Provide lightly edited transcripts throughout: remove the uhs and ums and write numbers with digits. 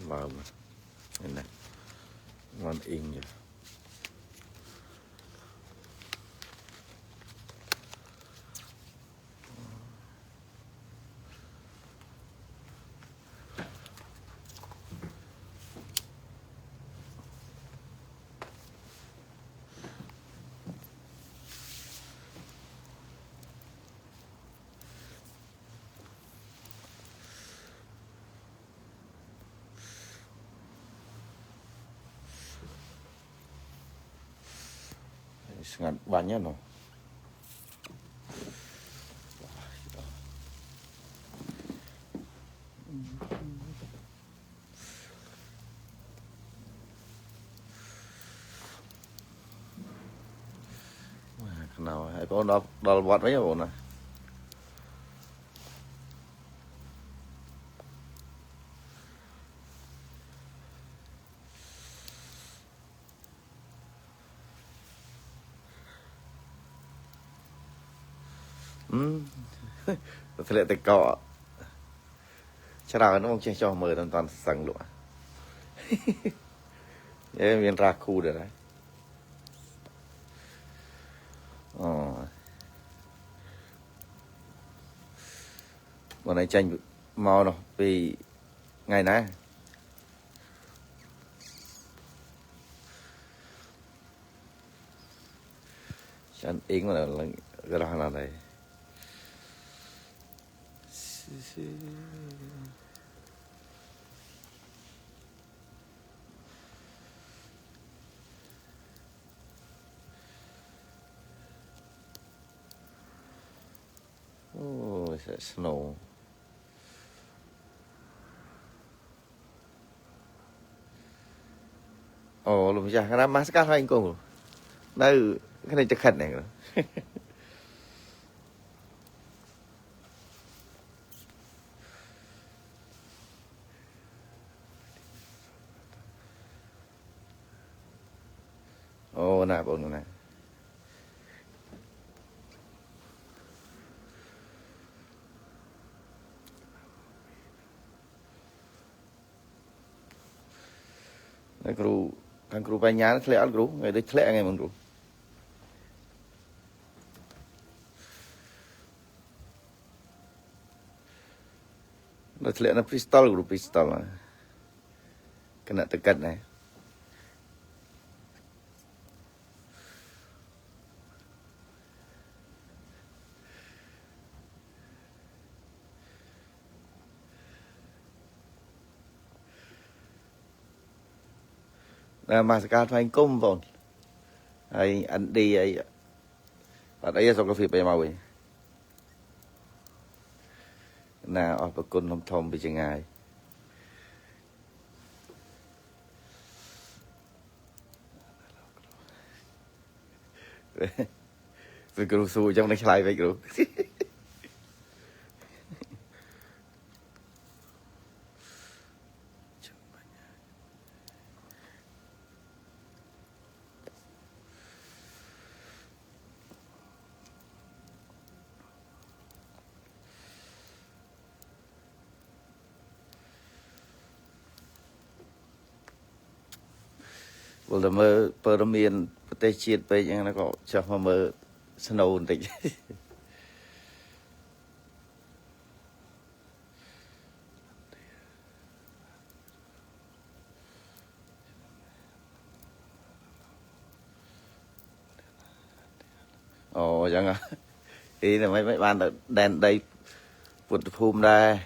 Mờ mà đây này ngon in vậy. Sangat banyak no. Nào hãy có đo vọt mấy bộ này. Thế lại tay cọ chắc nào nó không chơi cho mời toàn toàn sẵn lụa. Em viên ra khu được đấy. Bọn này tranh màu nào vì ngày nay chẳng yến là cái đó là này. Oh, snow. Ồ, lùm ra cái đó mascot thôi anh cùng. Đây, cái này chắc khẩn này rồi. Ồ, nè, bộ này. Thằng cừu bay nhá nó thẹn ăn cừu, ngày đấy thẹn ngày mừng cừu. Nó thẹn nó pistol này. Kena tekan này. Mascot thôi anh cung vốn. Anh đi ấy. Ở đây sao có việc bay màu vậy? Nè, ở bậc côn thông thông bị chừng ngày. Rồi cừu xui trong này lại vậy cừu. Vừa là mơ bờ miền tây chiết về nhưng nó có cho mà mơ snow một tí. Ồ chẳng à. Ý là mấy bạn đèn đây vụt phùm ra.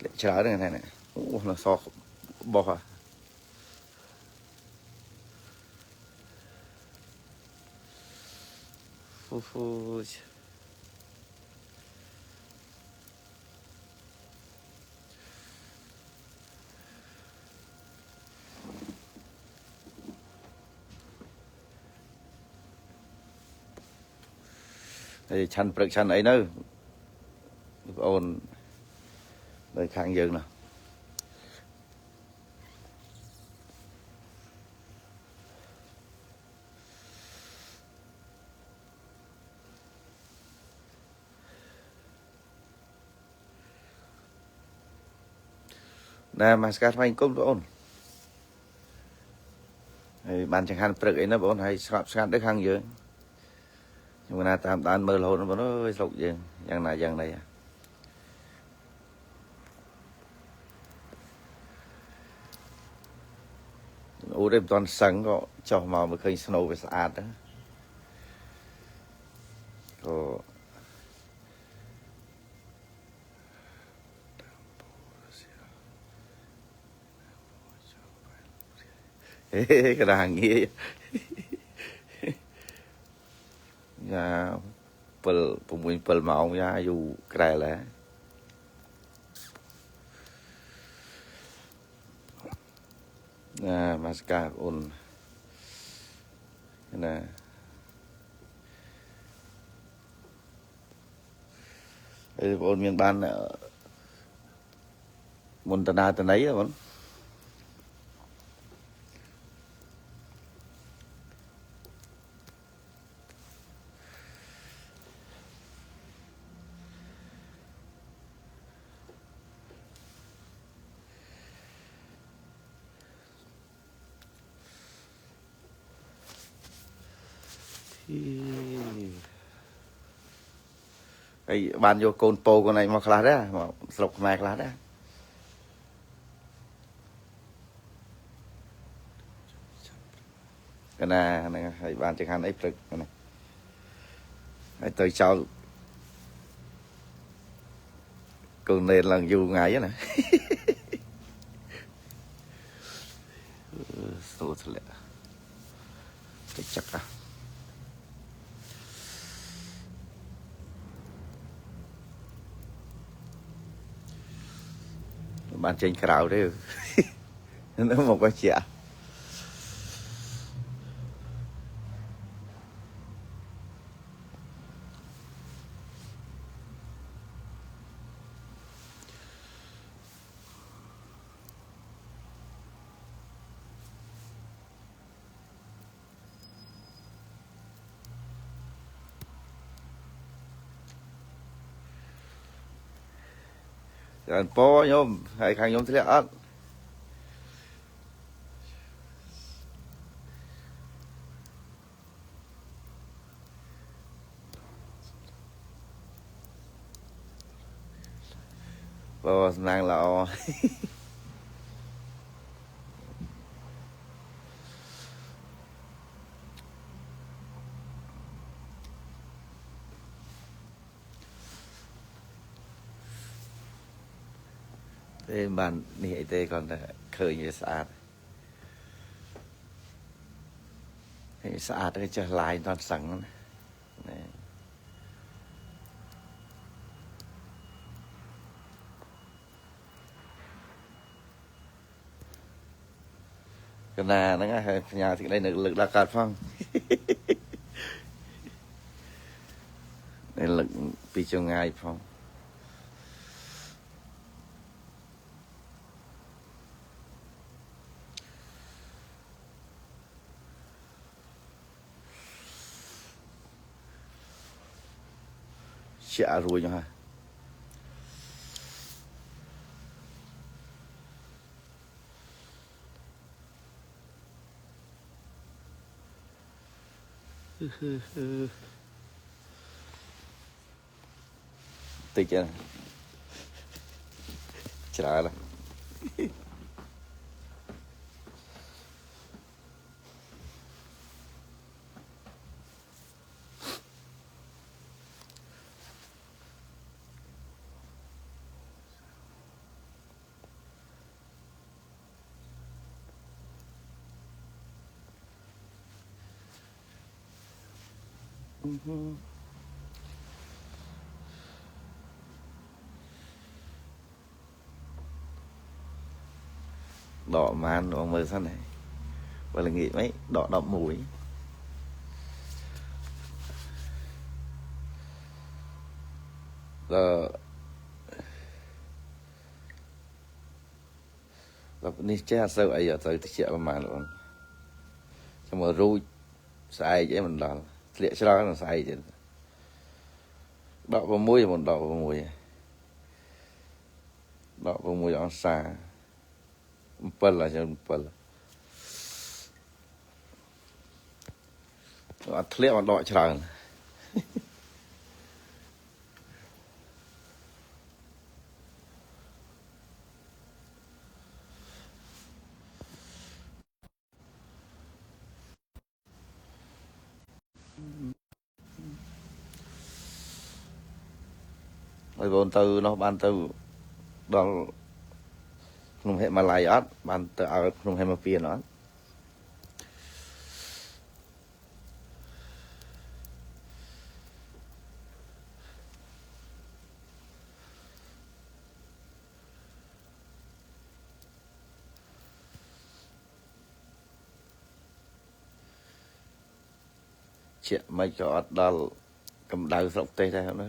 Lại chở này này. nó so bỏ à phu thì chăn bực chăn ấy nữa ôn đời khang dương nè nè mà scat phải công ôn bạn chẳng hạn bực ấy nó ôn hay scat đức khang dương nhưng mà na tam tan mơ lộn nó nói sọc dương dạng này ô đêm toàn sáng có cho màu mà khơi snow về sạch đó có cái đàn nghe nhà pel màu nhà dù cái là mascara ôn nè ôn miền ban môn tận nào tận ấy rồi vẫn ấy ban vô côn po con này mà khá đấy mà sọc mẹ khá đấy cái này hay ban chẳng hạn ấy trực này ấy tôi chào con này là dù ngày á này số thật lẹ chắc à bạn trên khảo đấy nó một cái chuyện rồi po nhôm hay khang nhôm thế ạ po năng là thế bạn nị tê còn khởi như sạch sạch cái trở lại toàn sẵn này cái này nó ngay nhà thì đây lực đặc cạt phong đây lực bị cho ngay phong chả rồi nha tích chứ chả là đỏ màn ông mơ sao này và là nghĩ mấy đỏ đậm mũi là đi cha sợ ấy giờ tới chuyện mà luôn xong rồi ru sai vậy mình là liệt cho nó là sai chứ đỏ vào mũi một đỏ vào mũi nó xa phân là cho phân nó liệt mà đỏ trời rồi bọn tư nó ban tư đó không hệ mà lại ớt ban tư ở không hệ mà phiền nó chuyện mấy cho ớt đó cầm đau sọc tê ra nó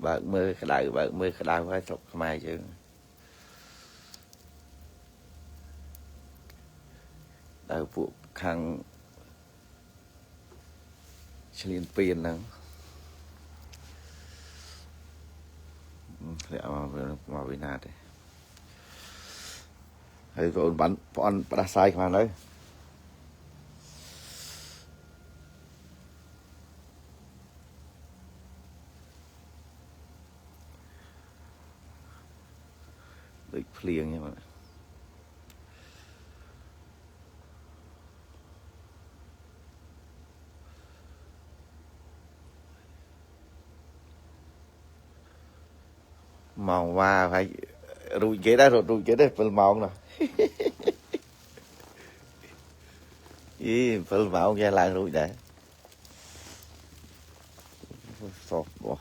bạn mơ cái đau phải sọc mai chứ đau phụ khăn liên tiền nè để mà về nạt đấy hay còn bắn bọn đã sai mà đấy được liền nhưng mà màu hoa phải rụi kế đấy rồi rụi kế đấy phần màu nè ý phần màu nghe lại rụi đấy sọt bỏ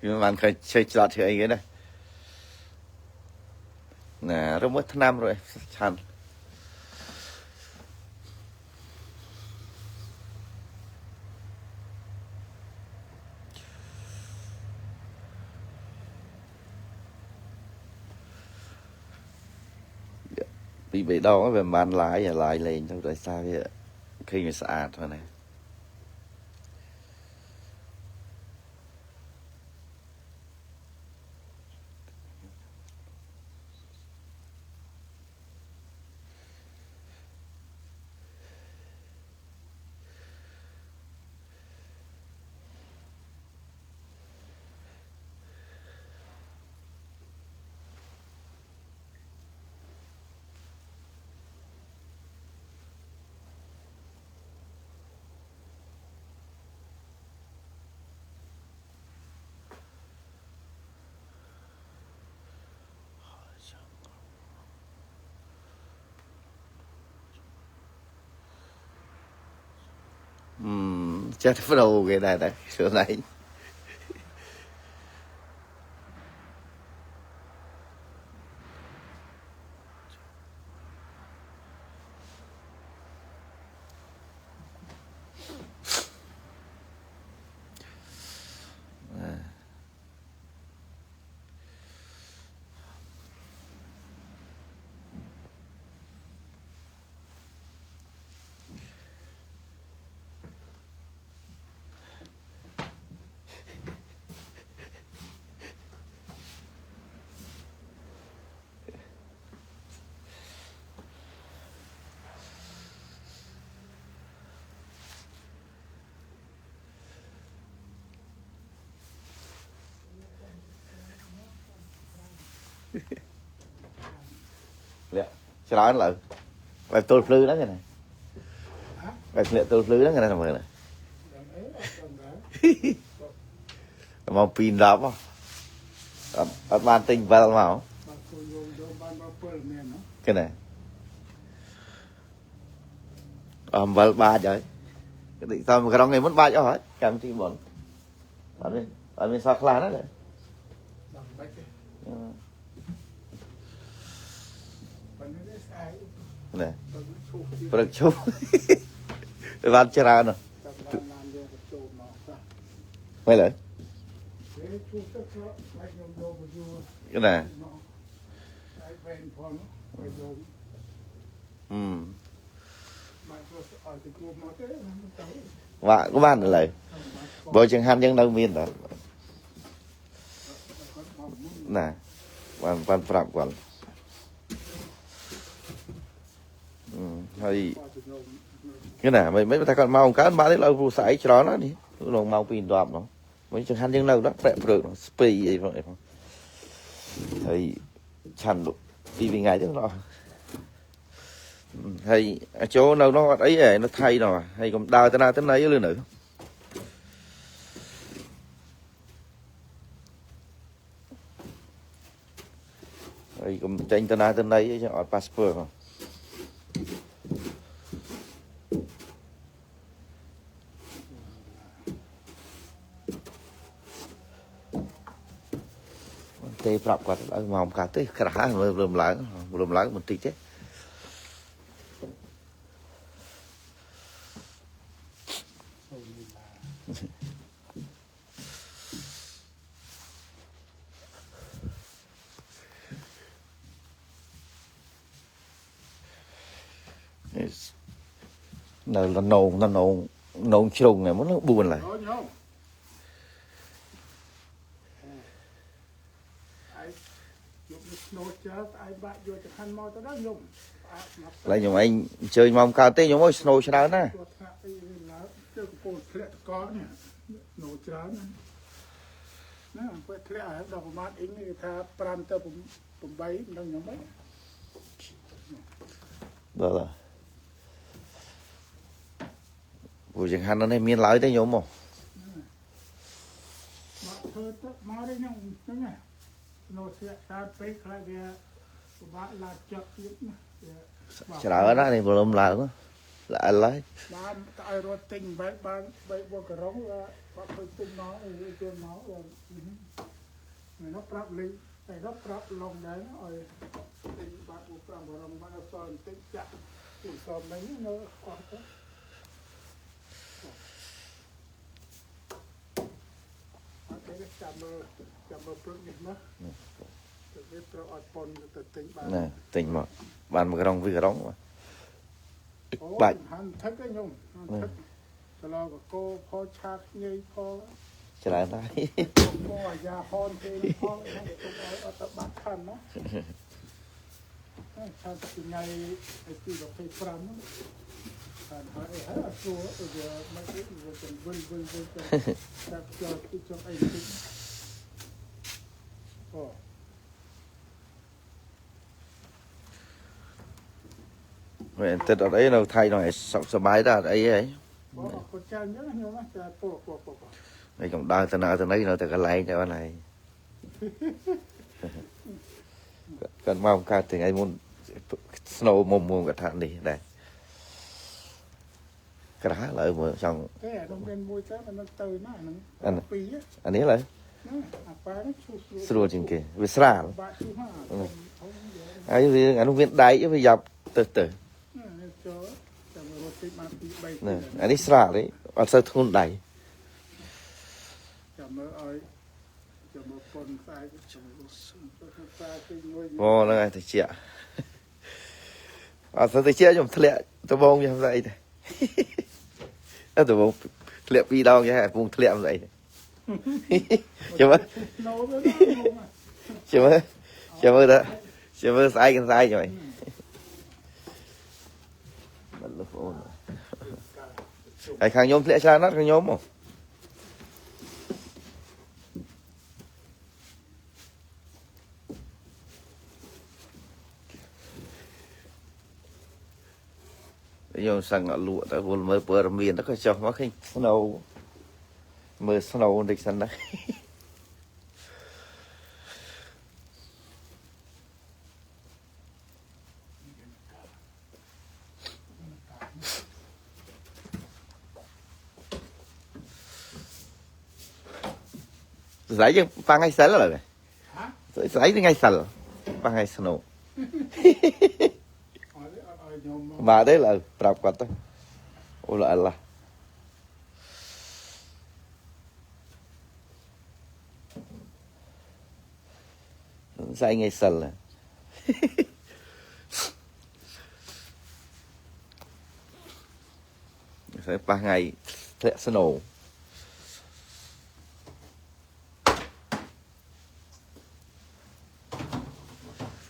nhưng mà bạn phải chơi chọt thì cái này nè rất mất năm rồi chăn bị đau về bàn lái và lại lên thôi tại sao vậy khi người sạch thôi này chết bắt đầu cái này này sửa này Dạ, sẽ nói lại bài tôi lư đó cái này bài lệ tôi lư đó cái này là mày này mau pin đó ở ban tinh vào màu cái này vào ba trời cái định sao mà cái đó ngày mất ba cho hỏi cảm chi bọn ở bên sao khla đó đấy này bật chú van chơi ra nè mấy lời cái này và có ban được lời bồi chẳng hạn những đâu miền đó nè ban phạm quản hay cái này mấy ta còn mau cá ba đấy là vụ sải cho nó đi nó mau pin đoạp nó mấy chẳng hạn những đâu đó đẹp được nó spray vậy vậy thì chăn được đi vì ngày trước đó hay chỗ nào nó ấy nó thay rồi hay còn đào tới nào tới nấy luôn nữa hay còn tranh tới nào tới nấy cho passport mà tê bọc quạt mỏng cả tới cả lùm lại một tí chứ là nôn trùng này muốn nó buồn lại lại nhưng mà anh chơi mong cao tê giống ơi snow cho đó nè rồi buổi chẳng hạn nó này miên lái tê nhóm không chả đỡ đó này vừa lùm lại nữa lại lấy ban tại rồi tình ban bộ cái rong và phải tình nó người nó prap linh này nó prap lòng đấy rồi tình bạn của prap vào lòng bạn son tình chặt tình son đấy nó còn thế đấy chạm mơ prap nhỉ nó cái prap ở pon từ tình bạn nè tình mà bạn một cái rong với cái rong mà bạn hắn thất cái nhung thất lo cô phó chát nhây phó trở lại đây cô già hòn thì phó ở tập bản thân đó chát từ ngày từ lúc phải pram hắn hỏi là số giờ mấy cái giờ cần vân đặt cho anh tính vậy tết ở đấy đâu thay rồi sập bái ra đấy ấy đây còn đau từ nào từ nấy nữa từ cái lấy cho này cần mong ca thì ai muốn snow mồm cả thằng đi đây cái đá lại mà xong anh ấy lại sưu trình kì với sra ai vì anh viên đáy với dọc từ nè anh ấy sra đấy ở sau thôn đáy vô là ngày thì chị ạ à sao thì chị dùng thẹn tôi bông như vậy này tôi bông thẹn đi đâu như vậy vùng thẹn vậy chưa đó chưa sai cái sai rồi ai khang nhóm thẹn sao nó khang nhóm không vô sang ở lụa tại vô mới bờ miền nó có cho nó khinh snow mưa snow địch sân đấy giải chứ ba ngày sớm rồi giải thì ngày sớm ba ngày snow mà đấy là trọc quạt thôi ô là giải ngày sớm là sẽ ba ngày sẽ snow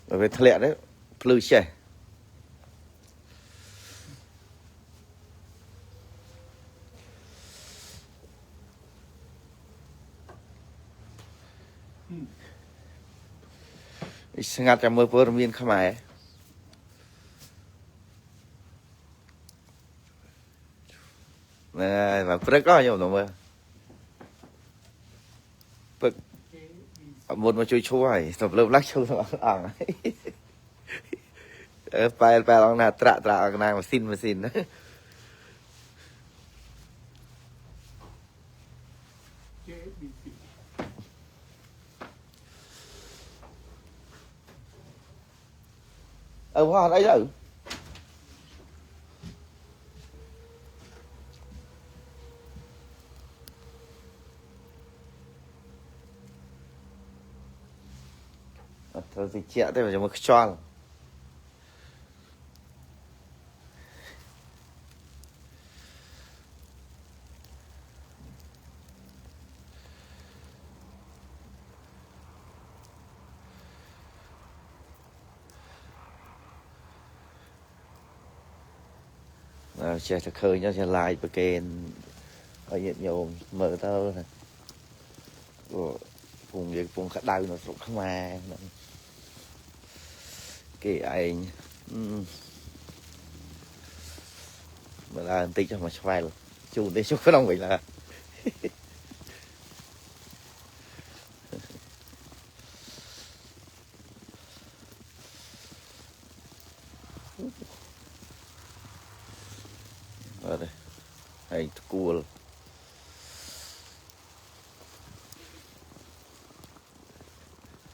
rồi về thẹn đấy plư xe ngặt cho mưa bờ miền không ai này mà rất có nhiều đồng mơ một mà chui chui tập lớp lắc chui thằng ănไปลองนะตระนางมาซินนะว่าอะไรเลยเธอสิเจี๊ยได้ไหมจะมาชวนเชื่อจะเคยเนี่ยจะลายประเกณฑ์ở nhiệt nhiều mở tao này vùng việc vùng khát đau nó sụp không mà kì anh mà là tí cho mà xoay luôn chú đi chút cái lòng vậy là ở đây hay cua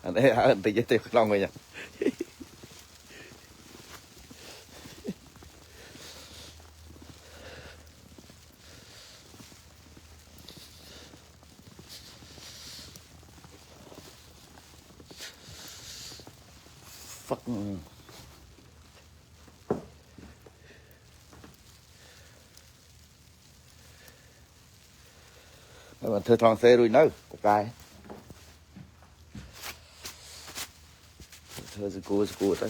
anh ấy anh tí với tiêu lòng rồi nhỉ fuck mà thưa thằng xe rồi nữa một cái thưa sự cua tới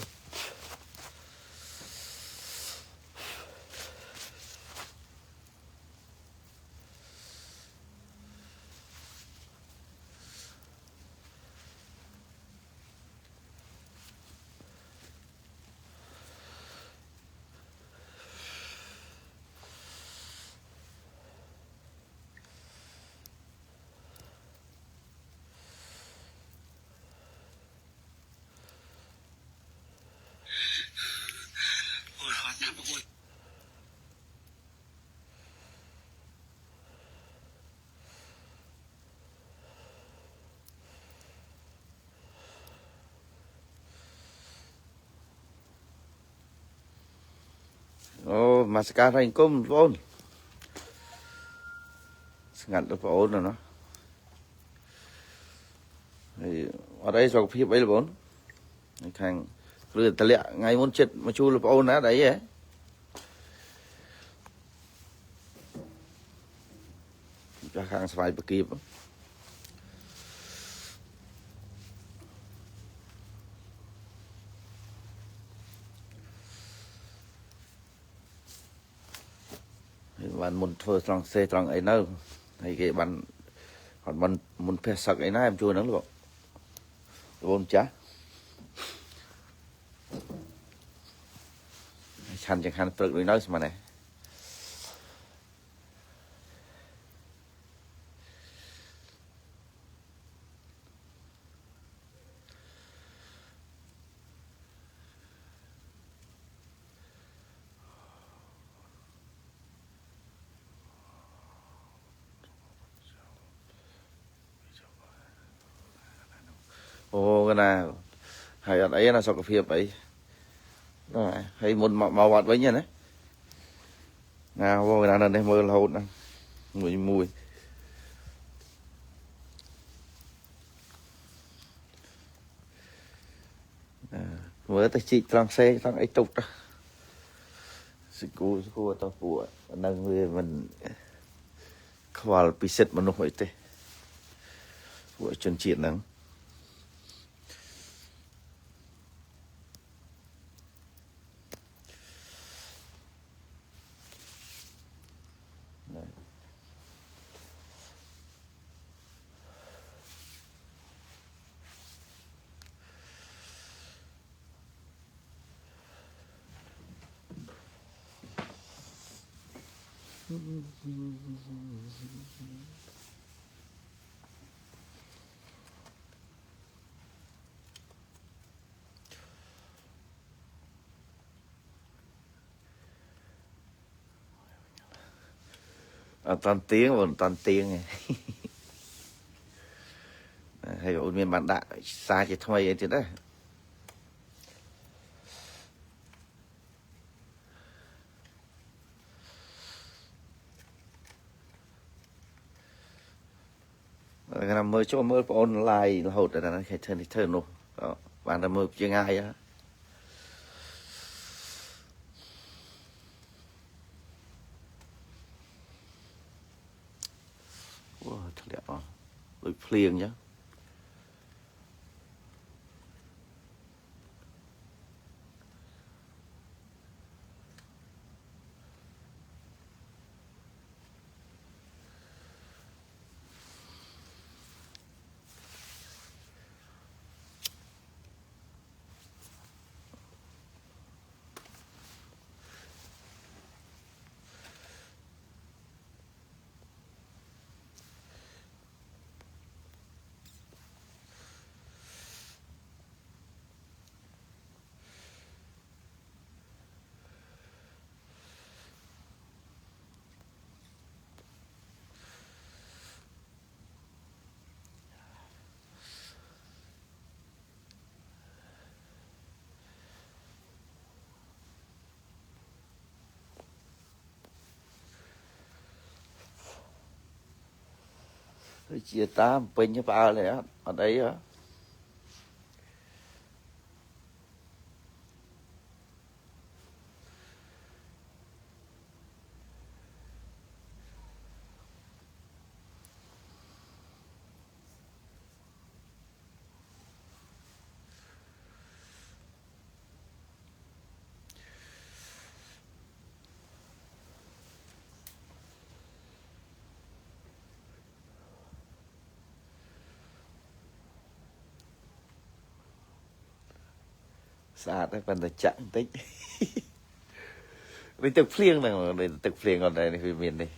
ô mà ska thành công vốn ngặt được ổn rồi nó thì ở đây cho phía ấy là bốn thành rồi ta lẹ ngày muốn chết mà chu là ổn á đấy ấy cho hàng phải bực kịp bạn muốn thưa trong xe trong ấy đâu thì cái bạn còn bạn muốn phê sạc ấy em chua nữa luôn bốn chá khăn chẳng khăn tự đối nói mà này ô cái nào hay ở đấy là sao cái phiệp ấy hay một màu bọt với nhau đấy nào vô cái nào đây mưa là hột nè mùi mùi mới tới chị trong xe trong ấy tục đó sự cố tao của nâng về mình khoa bị sệt mà nó phải thế của chân chuyện nắng toàn tiếng còn toàn tiếng này hay ôn miền bạn đại xa chỉ thôi ấy thì đấy cái nào mới cho mới online là hột là nó hay thân thì thân luôn đó bạn là mới chưa ngay á thật đẹp đó đôi phliêng nhá chia tám pin như bao này á ở đấy á xa đấy phần là chặn tích điตึกเพลียงnày điตึกเพลียงcòn đây này phía miền đây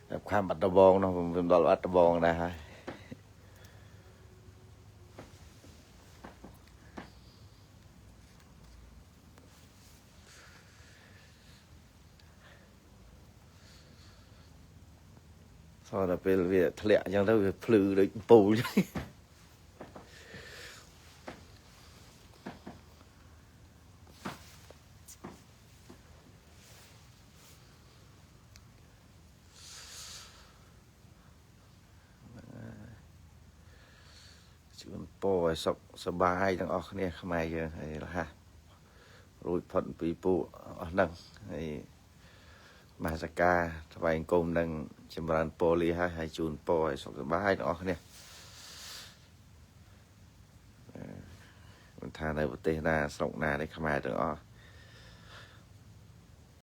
đang khoan bắt đầu bong nó mình đòi bắt đầu bong này hay sau đó về về thẹn chẳng đâu về phừ đấy bù chuyện bò sọc sờ bài đang ở này không ai giờ hay là ha rồi phận bị phụ ở nâng hay mà sa ca vài công nâng chìm ran poly hay chun bò sọc sờ bài đang ở này thà này một tê na sọc na đấy khăm ai được ó